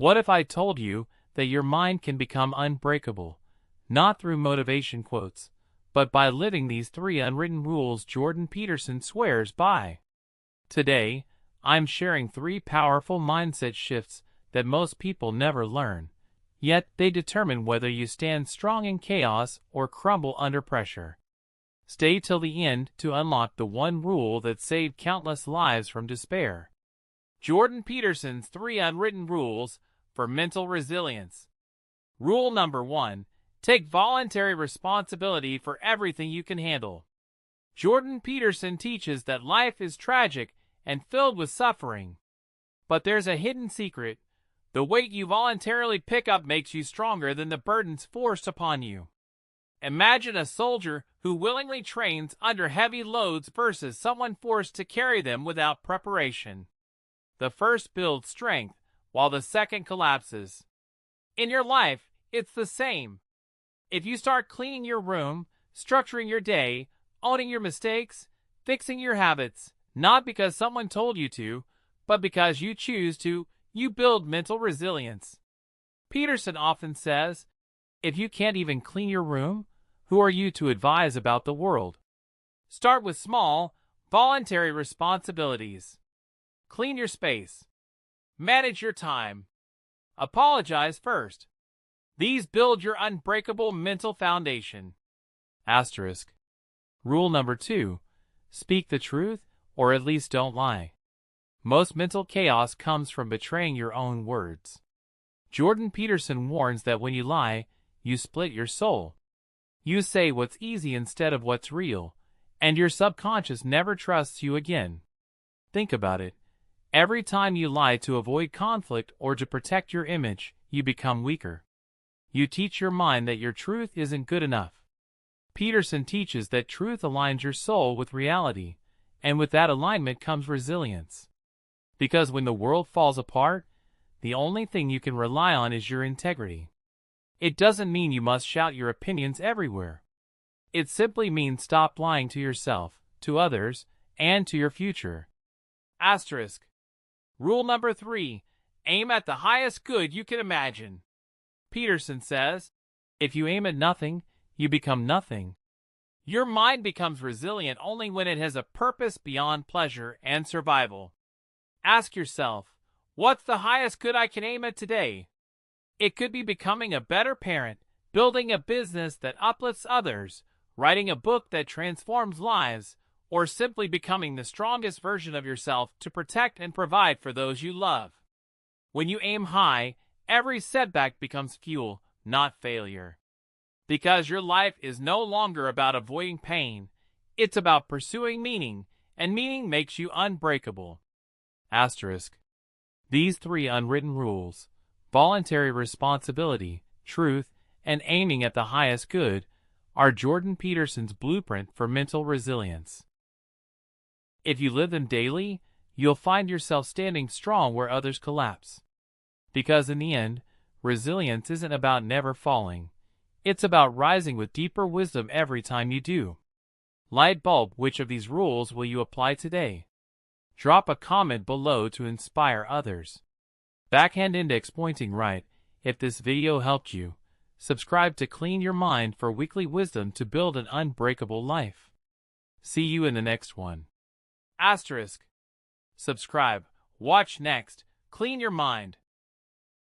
What if I told you that your mind can become unbreakable, not through motivation quotes, but by living these 3 unwritten rules Jordan Peterson swears by? Today, I'm sharing 3 powerful mindset shifts that most people never learn, yet they determine whether you stand strong in chaos or crumble under pressure. Stay till the end to unlock the one rule that saved countless lives from despair. Jordan Peterson's 3 unwritten rules for mental resilience. Rule number 1. Take voluntary responsibility for everything you can handle. Jordan Peterson teaches that life is tragic and filled with suffering. But there's a hidden secret. The weight you voluntarily pick up makes you stronger than the burdens forced upon you. Imagine a soldier who willingly trains under heavy loads versus someone forced to carry them without preparation. The first builds strength, while the second collapses. In your life, it's the same. If you start cleaning your room, structuring your day, owning your mistakes, fixing your habits, not because someone told you to, but because you choose to, you build mental resilience. Peterson often says, if you can't even clean your room, who are you to advise about the world? Start with small, voluntary responsibilities. Clean your space. Manage your time. Apologize first. These build your unbreakable mental foundation. Asterisk. Rule number 2. Speak the truth, or at least don't lie. Most mental chaos comes from betraying your own words. Jordan Peterson warns that when you lie, you split your soul. You say what's easy instead of what's real, and your subconscious never trusts you again. Think about it. Every time you lie to avoid conflict or to protect your image, you become weaker. You teach your mind that your truth isn't good enough. Peterson teaches that truth aligns your soul with reality, and with that alignment comes resilience. Because when the world falls apart, the only thing you can rely on is your integrity. It doesn't mean you must shout your opinions everywhere. It simply means stop lying to yourself, to others, and to your future. Asterisk. Rule number 3. Aim at the highest good you can imagine. Peterson says, if you aim at nothing, you become nothing. Your mind becomes resilient only when it has a purpose beyond pleasure and survival. Ask yourself, what's the highest good I can aim at today? It could be becoming a better parent, building a business that uplifts others, writing a book that transforms lives, or simply becoming the strongest version of yourself to protect and provide for those you love. When you aim high, every setback becomes fuel, not failure. Because your life is no longer about avoiding pain, it's about pursuing meaning, and meaning makes you unbreakable. Asterisk. These 3 unwritten rules, voluntary responsibility, truth, and aiming at the highest good, are Jordan Peterson's blueprint for mental resilience. If you live them daily, you'll find yourself standing strong where others collapse. Because in the end, resilience isn't about never falling. It's about rising with deeper wisdom every time you do. Light bulb, which of these rules will you apply today? Drop a comment below to inspire others. Backhand index pointing right. If this video helped you, subscribe to clean your mind for weekly wisdom to build an unbreakable life. See you in the next one. Asterisk. Subscribe. Watch next. Clean your mind.